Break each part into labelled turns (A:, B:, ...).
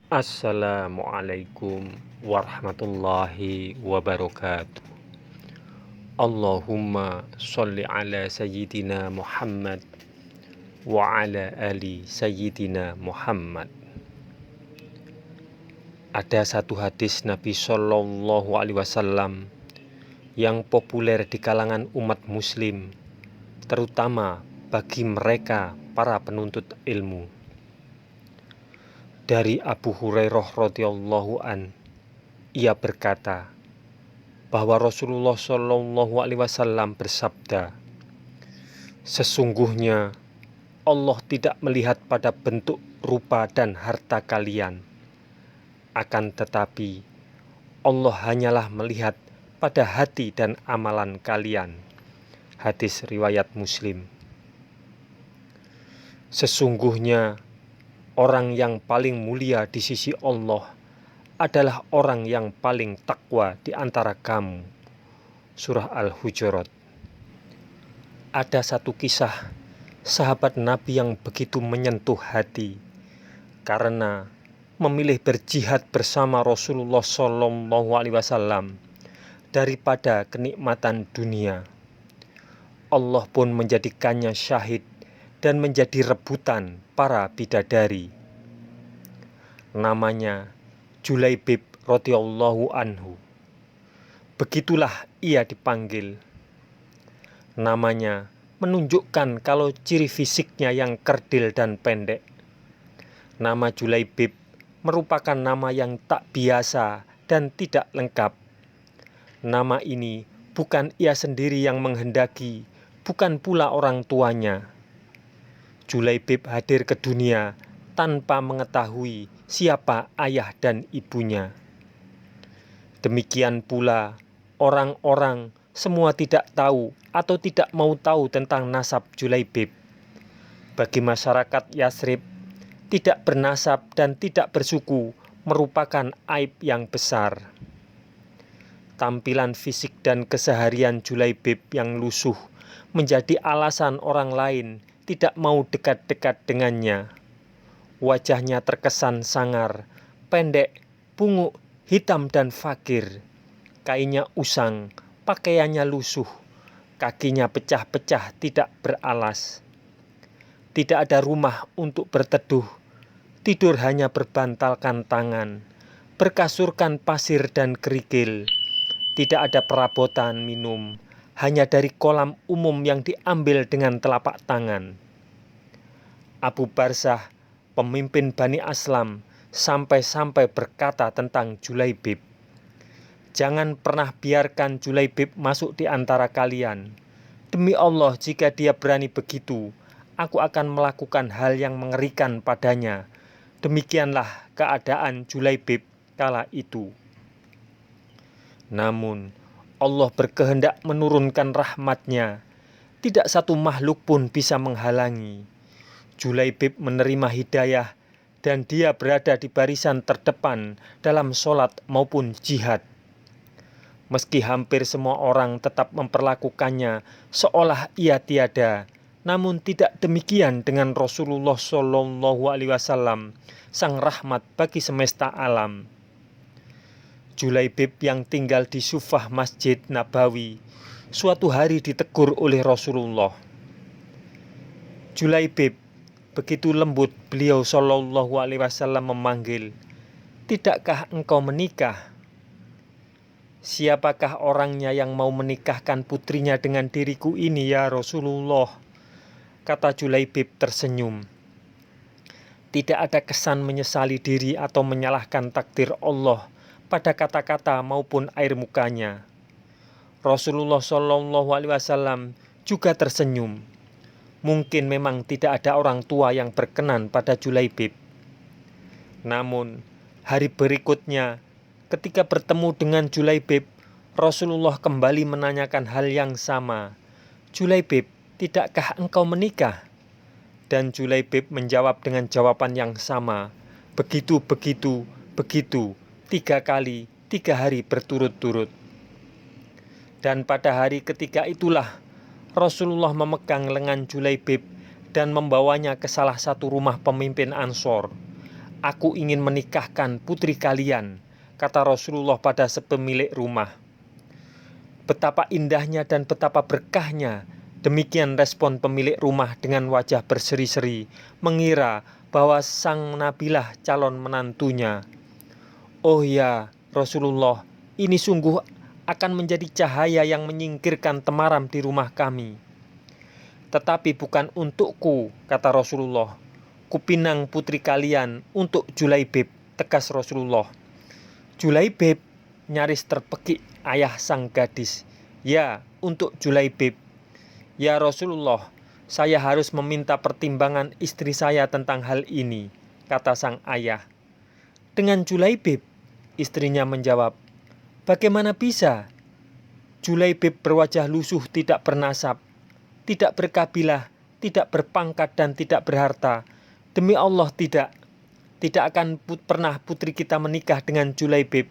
A: Assalamualaikum warahmatullahi wabarakatuh. Allahumma sholli ala sayyidina Muhammad wa ala ali sayyidina Muhammad. Ada satu hadis Nabi Shallallahu Alaihi Wasallam yang populer di kalangan umat muslim, terutama bagi mereka para penuntut ilmu. Dari Abu Hurairah radhiyallahu an, ia berkata bahwa Rasulullah Shallallahu Alaihi Wasallam bersabda, "Sesungguhnya Allah tidak melihat pada bentuk, rupa, dan harta kalian, akan tetapi Allah hanyalah melihat pada hati dan amalan kalian." Hadis riwayat Muslim. Sesungguhnya orang yang paling mulia di sisi Allah adalah orang yang paling takwa di antara kamu. Surah Al-Hujurat. Ada satu kisah sahabat Nabi yang begitu menyentuh hati karena memilih berjihad bersama Rasulullah Shallallahu Alaihi Wasallam daripada kenikmatan dunia. Allah pun menjadikannya syahid dan menjadi rebutan para bidadari. Namanya Julaibib radhiyallahu anhu. Begitulah ia dipanggil. Namanya menunjukkan kalau ciri fisiknya yang kerdil dan pendek. Nama Julaibib merupakan nama yang tak biasa dan tidak lengkap. Nama ini bukan ia sendiri yang menghendaki, bukan pula orang tuanya. Julaibib hadir ke dunia tanpa mengetahui siapa ayah dan ibunya. Demikian pula orang-orang semua tidak tahu atau tidak mau tahu tentang nasab Julaibib. Bagi masyarakat Yasrib, tidak bernasab dan tidak bersuku merupakan aib yang besar. Tampilan fisik dan keseharian Julaibib yang lusuh menjadi alasan orang lain tidak mau dekat-dekat dengannya. Wajahnya terkesan sangar, pendek, bunguk, hitam dan fakir. Kainnya usang, pakaiannya lusuh, kakinya pecah-pecah tidak beralas. Tidak ada rumah untuk berteduh, tidur hanya berbantalkan tangan, berkasurkan pasir dan kerikil. Tidak ada perabotan minum, hanya dari kolam umum yang diambil dengan telapak tangan. Abu Barzah, pemimpin Bani Aslam, sampai-sampai berkata tentang Julaibib, "Jangan pernah biarkan Julaibib masuk di antara kalian. Demi Allah, jika dia berani begitu, aku akan melakukan hal yang mengerikan padanya." Demikianlah keadaan Julaibib kala itu. Namun Allah berkehendak menurunkan rahmat-Nya. Tidak satu makhluk pun bisa menghalangi. Julaibib menerima hidayah dan dia berada di barisan terdepan dalam sholat maupun jihad. Meski hampir semua orang tetap memperlakukannya seolah ia tiada, namun tidak demikian dengan Rasulullah Shallallahu Alaihi Wasallam, sang rahmat bagi semesta alam. Julaibib yang tinggal di Sufah Masjid Nabawi suatu hari ditegur oleh Rasulullah. "Julaibib," begitu lembut beliau Shallallahu Alaihi Wasallam memanggil, "tidakkah engkau menikah?" "Siapakah orangnya yang mau menikahkan putrinya dengan diriku ini ya Rasulullah?" kata Julaibib tersenyum. Tidak ada kesan menyesali diri atau menyalahkan takdir Allah pada kata-kata maupun air mukanya. Rasulullah Shallallahu Alaihi Wasallam juga tersenyum. Mungkin memang tidak ada orang tua yang berkenan pada Julaibib. Namun hari berikutnya ketika bertemu dengan Julaibib, Rasulullah kembali menanyakan hal yang sama. "Julaibib, tidakkah engkau menikah?" Dan Julaibib menjawab dengan jawaban yang sama. Begitu, 3 kali, 3 hari berturut-turut. Dan pada hari ketiga itulah Rasulullah memegang lengan Julaibib dan membawanya ke salah satu rumah pemimpin Ansor. "Aku ingin menikahkan putri kalian," kata Rasulullah pada sepemilik rumah. "Betapa indahnya dan betapa berkahnya," demikian respon pemilik rumah dengan wajah berseri-seri, mengira bahwa sang nabilah calon menantunya. "Oh ya, Rasulullah, ini sungguh akan menjadi cahaya yang menyingkirkan temaram di rumah kami." "Tetapi bukan untukku," kata Rasulullah. "Kupinang putri kalian untuk Julaibib," tegas Rasulullah. "Julaibib?" nyaris terpekik ayah sang gadis. "Ya, untuk Julaibib." "Ya Rasulullah, saya harus meminta pertimbangan istri saya tentang hal ini," kata sang ayah. "Dengan Julaibib?" istrinya menjawab. "Bagaimana bisa? Julaibib berwajah lusuh, tidak bernasab, tidak berkabilah, tidak berpangkat, dan tidak berharta. Demi Allah tidak akan pernah putri kita menikah dengan Julaibib."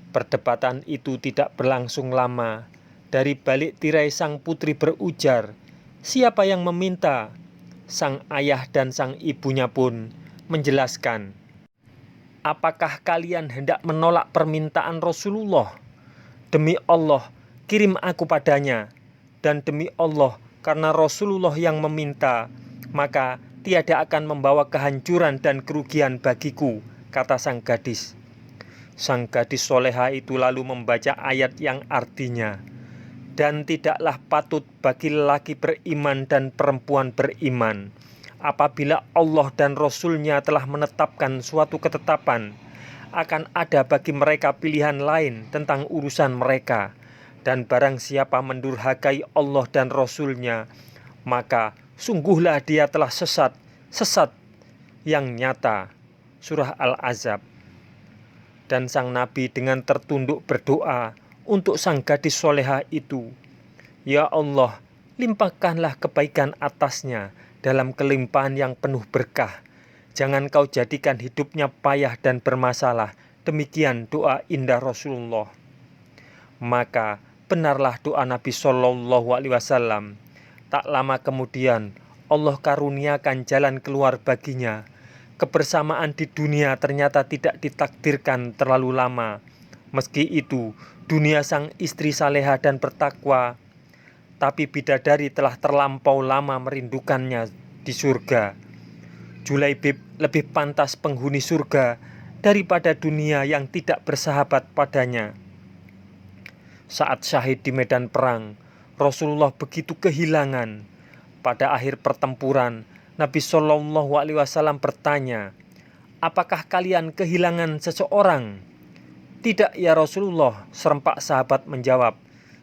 A: Perdebatan itu tidak berlangsung lama. Dari balik tirai sang putri berujar, "Siapa yang meminta?" Sang ayah dan sang ibunya pun menjelaskan, "Apakah kalian hendak menolak permintaan Rasulullah? Demi Allah, kirim aku padanya. Dan demi Allah, karena Rasulullah yang meminta, maka tiada akan membawa kehancuran dan kerugian bagiku," kata sang gadis. Sang gadis soleha itu lalu membaca ayat yang artinya, "Dan tidaklah patut bagi lelaki beriman dan perempuan beriman, apabila Allah dan Rasul-Nya telah menetapkan suatu ketetapan, akan ada bagi mereka pilihan lain tentang urusan mereka. Dan barang siapa mendurhakai Allah dan Rasul-Nya, maka sungguhlah dia telah sesat yang nyata." Surah Al-Ahzab. Dan sang Nabi dengan tertunduk berdoa untuk sang gadis soleha itu, "Ya Allah, limpahkanlah kebaikan atasnya dalam kelimpahan yang penuh berkah. Jangan kau jadikan hidupnya payah dan bermasalah." Demikian doa indah Rasulullah. Maka benarlah doa Nabi Shallallahu Alaihi Wasallam. Tak lama kemudian Allah karuniakan jalan keluar baginya. Kebersamaan di dunia ternyata tidak ditakdirkan terlalu lama. Meski itu, dunia sang istri saleha dan bertakwa, tapi bidadari telah terlampau lama merindukannya di surga. Julaibib lebih pantas penghuni surga daripada dunia yang tidak bersahabat padanya. Saat syahid di medan perang, Rasulullah begitu kehilangan. Pada akhir pertempuran, Nabi Shallallahu Alaihi Wasallam bertanya, "Apakah kalian kehilangan seseorang?" "Tidak ya Rasulullah," serempak sahabat menjawab.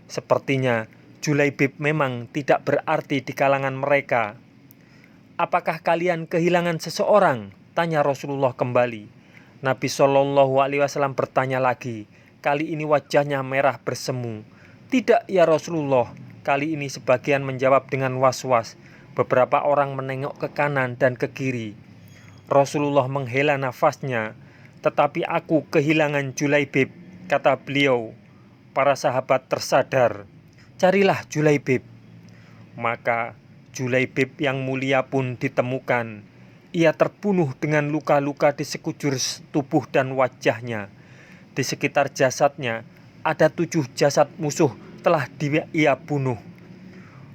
A: "Sepertinya Julaibib memang tidak berarti di kalangan mereka." "Apakah kalian kehilangan seseorang?" tanya Rasulullah kembali. Nabi Shallallahu Alaihi Wasallam bertanya lagi. Kali ini wajahnya merah bersemu. "Tidak ya Rasulullah." Kali ini sebagian menjawab dengan was-was. Beberapa orang menengok ke kanan dan ke kiri. Rasulullah menghela nafasnya. "Tetapi aku kehilangan Julaibib," kata beliau. Para sahabat tersadar. "Carilah Julaibib." Maka Julaibib yang mulia pun ditemukan. Ia terbunuh dengan luka-luka di sekujur tubuh dan wajahnya. Di sekitar jasadnya ada 7 jasad musuh telah ia bunuh.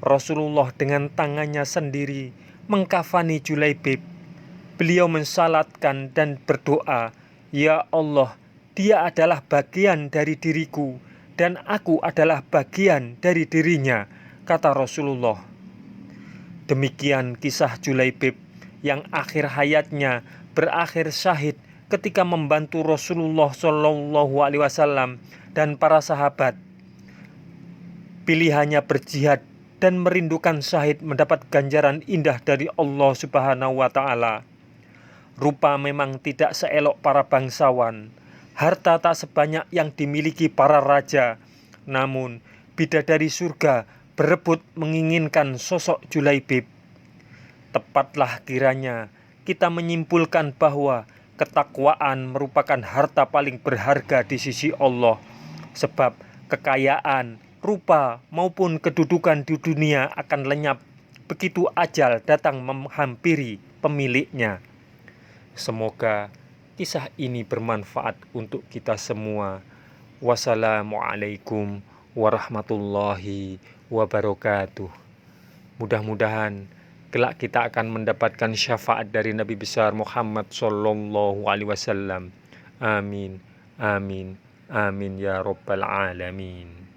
A: Rasulullah dengan tangannya sendiri mengkafani Julaibib. Beliau mensalatkan dan berdoa, "Ya Allah, dia adalah bagian dari diriku dan aku adalah bagian dari dirinya," kata Rasulullah. Demikian kisah Julaibib yang akhir hayatnya berakhir syahid ketika membantu Rasulullah Shallallahu Alaihi Wasallam dan para sahabat. Pilihannya berjihad dan merindukan syahid mendapat ganjaran indah dari Allah Subhanahu wa Ta'ala. Rupa memang tidak seelok para bangsawan, harta tak sebanyak yang dimiliki para raja, namun bidadari surga berebut menginginkan sosok Julaibib. Tepatlah kiranya kita menyimpulkan bahwa ketakwaan merupakan harta paling berharga di sisi Allah, sebab kekayaan, rupa maupun kedudukan di dunia akan lenyap begitu ajal datang menghampiri pemiliknya. Semoga kisah ini bermanfaat untuk kita semua. Wassalamualaikum warahmatullahi wabarakatuh. Mudah-mudahan kelak kita akan mendapatkan syafaat dari Nabi besar Muhammad Sallallahu Alaihi Wasallam. Amin, amin, amin ya Rabbal Alamin.